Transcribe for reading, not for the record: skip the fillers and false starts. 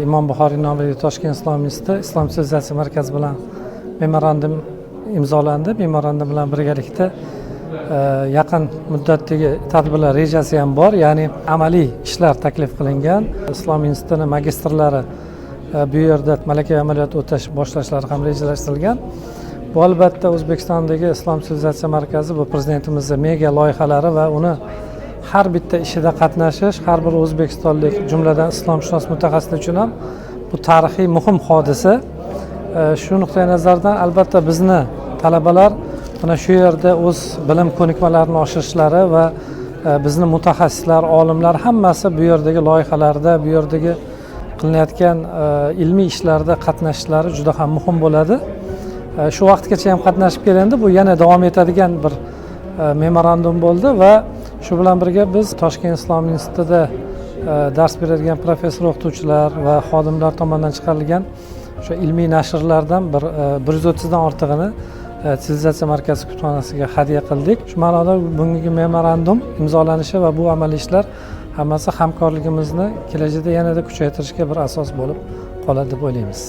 Imom Buxoriy nomidagi Toshkent Islom instituti Islom sivilizatsiya markazi bilan memorandum imzolandi. Memorandum bilan birgalikda yaqin muddatdagi tadbirlar rejasi ham bor, ya'ni amaliy ishlar taklif qilingan. Islom institutining magistrlari bu yerda malaka amaliyot o'tash boshlashlari ham rejalashtirilgan. Bu albatta O'zbekistondagi Islom sivilizatsiya markazi bu prezidentimizning mega loyihalari va uni har bitta ishida qatnashish har bir o'zbekistonlik, jumladan islomshunos mutaxassislar uchun ham bu tarixiy muhim hodisa. Shu nuqtai nazardan albatta bizni talabalar mana shu yerda o'z bilim ko'nikmalarini oshirishlari va bizni mutaxassislar, olimlar hammasi bu yerdagi loyihalarda, bu yerdagi qilinayotgan ilmiy ishlarda qatnashishlari juda ham muhim bo'ladi. Shu vaqtgacha ham qatnashib kelindi. Bu yana davom etadigan bir memorandum bo'ldi va shu bilan birga biz Toshkent Islom institutida dars beradigan professor, o'qituvchilar va xodimlar tomonidan chiqarilgan o'sha ilmiy nashrlardan 130 dan ortig'ini sivilizatsiya markazi kutubxonasiga hadya qildik. Shu ma'noda bugungi memorandum imzolanishi va bu amaliy ishlar hammasi hamkorligimizni kelajakda yanada kuchaytirishga bir asos bo'lib qoladi deb o'ylaymiz.